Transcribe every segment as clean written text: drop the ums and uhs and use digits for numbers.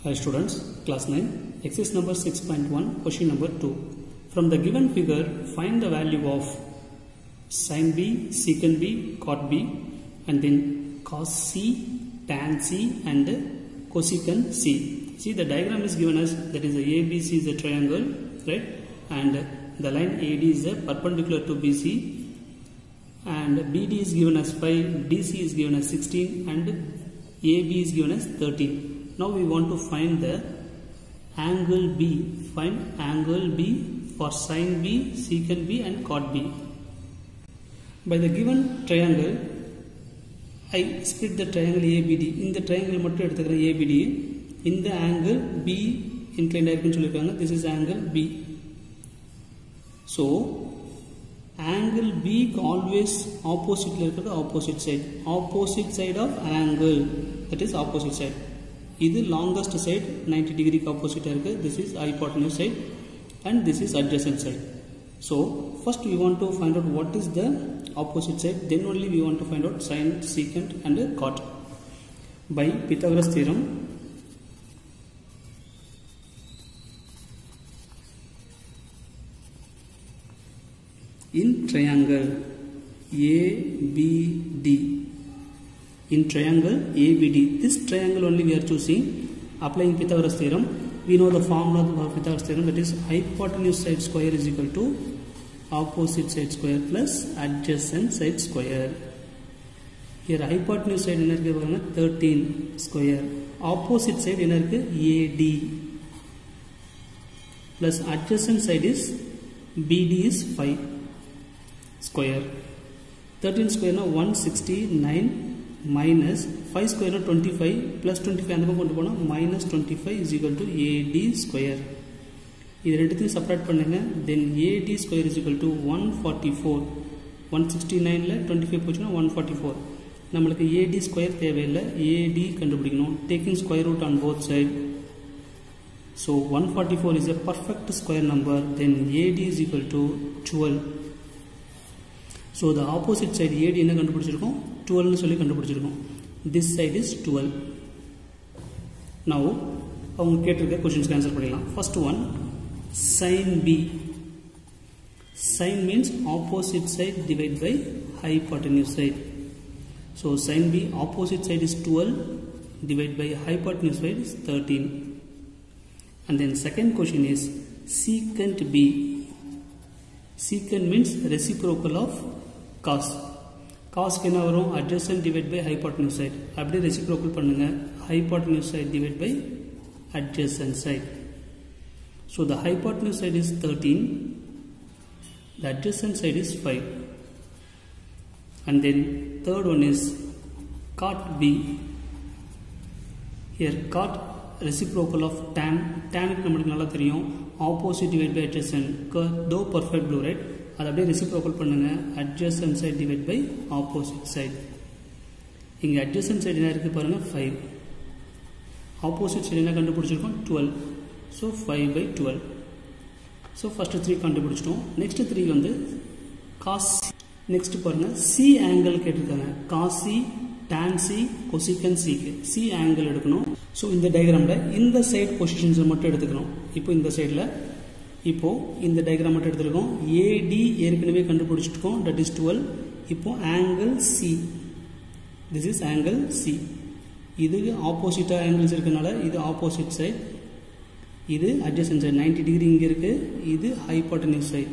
Hi students, class 9, exercise number 6.1, question number 2. From the given figure, find the value of sin B, secant B, cot B, and then cos C, tan C, and cosecant C. See, the diagram is given as, that is the ABC is a triangle, right? And the line AD is a perpendicular to BC, and BD is given as 5, DC is given as 16, and AB is given as 13. Now we want to find the angle B. Find angle B for sin B, secant B, and cot B. By the given triangle, I split the triangle ABD. In the triangle மட்டும் எடுத்துக்கிறேன் ABD. In the angle B inclined இருக்குன்னு சொல்லிருக்காங்க. This is angle B. So angle B always opposite இருக்கிறது opposite side. Opposite side of angle, that is opposite side. This is longest side 90 degree opposite irukku. This is hypotenuse side and this is adjacent side. So first we want to find out what is the opposite side, then only we want to find out sin, secant and cot. By Pythagoras theorem, in triangle ABD, in triangle ABD, this triangle only we are choosing, applying Pythagoras theorem. We know the formula of Pythagoras theorem, that is hypotenuse side square is equal to opposite side square plus adjacent side square. Here hypotenuse side என்ன இருக்கு பாருங்க 13 square, opposite side என்ன இருக்கு AD, plus adjacent side is BD is 5 square. 13 square na 169 minus 5 square na 25 plus 25 அந்த பக்கம் கொண்டு போனா minus 25 is equal to AD square. இது ரெண்டுத்தையும் செப்பரேட் பண்ணுங்க, then AD square is equal to 144. 169 ல 25 போச்சுனா 144. நமக்கு AD square தேவையில்லை, AD கண்டுபிடிக்கணும். Taking square root on both side, so 144 is a perfect square number, then AD is equal to 12. So the opposite side AD என்ன கண்டுபிடிச்சிருக்கோம் 12 னு சொல்லி கண்டுபிடிச்சிருக்கோம். This side is 12. Now அவங்க கேட்டிருக்க क्वेश्चंस ஆன்சர் பண்ணிடலாம். First one, sin B. Sin means opposite side divided by hypotenuse side. So sin B opposite side is 12 divided by hypotenuse side is 13. And then second question is secant B. Secant means reciprocal of cos. Cos க்கு என்ன வரும் adjacent divided by hypotenuse side. அப்படியே reciprocal பண்ணுங்க, hypotenuse side divided by adjacent side. So the hypotenuse side is 13, the adjacent side is 5. And then third one is cot B. Here cot reciprocal of tan. Tan க்கு நமக்கு நல்லா தெரியும், opposite divided by adjacent. Though perfect blue, right? அது அப்படியே reciprocal பண்ணுங்க, adjacent side divided by opposite side. இங்க adjacent side என்ன இருக்கு பாருங்க 5. Opposite side என்ன கண்டுபிடிச்சிருக்கோம் 12. So 5 by 12. So first 3 கண்டுபிடிச்சிட்டோம். Next 3 வந்து cos. Next பாருங்க C angle கேட்டிருக்காங்க. cos C, tan C, cosecant C. C angle எடுக்கணும். So இந்த டயகிராம்ல இந்த சைடு பொசிஷன்ஸ் மட்டும் எடுத்துக்கணும். இப்போ இந்த சைடுல இப்போ இந்த டயகிராம் மட்டும் எடுத்துக்கோம். AD ஏற்கனவே கண்டுபிடிச்சிட்டோம், that is 12. இப்போ angle C. This is angle C. இது ஆப்போசிட் ஆங்கிள்ஸ் இருக்கனால இது ஆப்போசிட் சைடு, இது adjacent side 90 டிகிரி இங்க இருக்கு, இது hypotenuse side,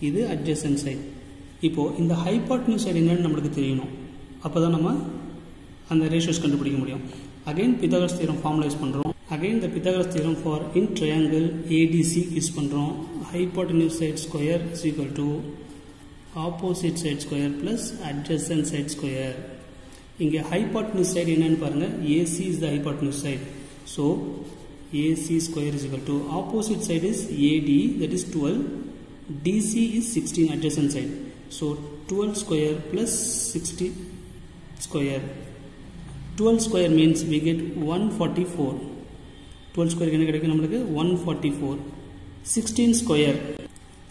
இது adjacent side. இப்போ இந்த hypotenuse side என்னன்னு நமக்கு தெரியணும், அப்பதான் நம்ம அந்த ரேஷியோஸ் கண்டுபிடிக்க முடியும். Again Pythagoras theorem formula use பண்றோம். Again the Pythagoras theorem for in triangle ADC use பண்றோம். Hypotenuse side square is equal to opposite side square plus adjacent side square. இங்க hypotenuse side என்னன்னு பாருங்க, AC is the hypotenuse side. So AC square is equal to opposite side is AD, that is 12. DC is 16 adjacent side. So 12 square plus 60 square. 12 square means we get 144. 12 square என்ன கிடைக்கும் நமக்கு 144. 16 square.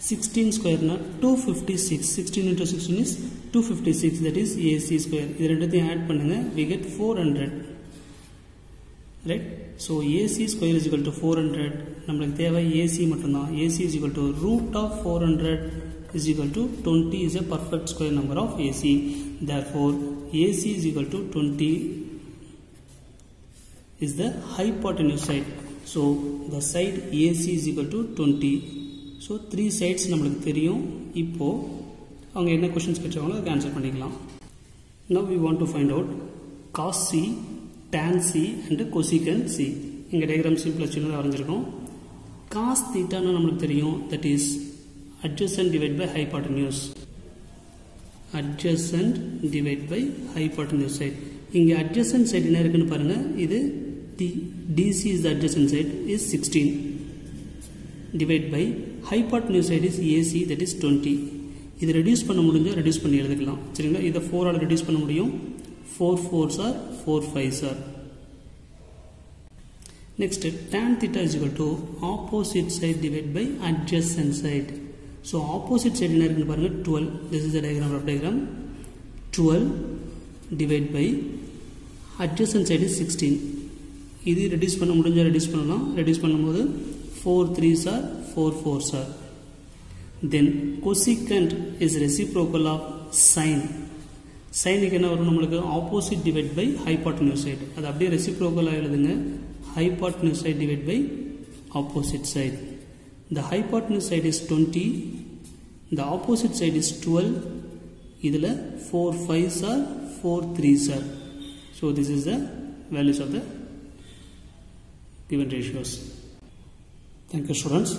16 square na 256. 16 into 16 is 256, that is AC square. இது ரெண்டுத்தையும் add பண்ணுங்க, we get 400. right? So AC square is equal to 400. நம்மளுக்கு தேவை AC மட்டும்தான். AC is equal to root of 400 is equal to 20 is a perfect square number of AC. Therefore AC is equal to 20 is the hypotenuse side. So the side AC is equal to 20. So 3 sides நம்மளுக்கு தெரியும். இப்போ அவங்க என்ன questions கேட்றாங்களோ அதுக்கு answer பண்ணிக்கலாம். Now we want to find out cos C, tan C and cosecant C. இங்க diagram சிம்பிளா சின்னதா வரைஞ்சிருக்கோம். cos theta னா நமக்கு தெரியும், that is adjacent divided by hypotenuse. Adjacent divided by hypotenuse side. இங்க adjacent side என்ன இருக்குன்னு பாருங்க. இது DC is the adjacent side is 16 divided by hypotenuse side is AC, that is 20. இது ரெடியூஸ் பண்ண முடிஞ்சா ரெடியூஸ் பண்ணி எழுதிக்கலாம். சரிங்களா? இத 4 ஆல ரெடியூஸ் பண்ண முடியும். 4 4s are 4 5s are. Next, tan theta is equal to opposite side divided by adjacent side. So opposite side என்ன இருக்குன்னு பாருங்க 12. This is the diagram, rough diagram. 12 divided by adjacent side is 16. இது reduce பண்ண முடிஞ்சா reduce பண்ணலாம். Reduce பண்ணும்போது 4 3s are 4 4s are. Then cosecant is reciprocal of sin. Sin என்ன வரும் நமக்கு opposite divided by hypotenuse side. அது அப்படியே reciprocal ஆ எழுதுங்க. Hypotenuse side divided by opposite side. The hypotenuse side is 20. The opposite side is 12. இதுல 4 5s are 4 3s are. So this is the values of the given ratios. Thank you, students.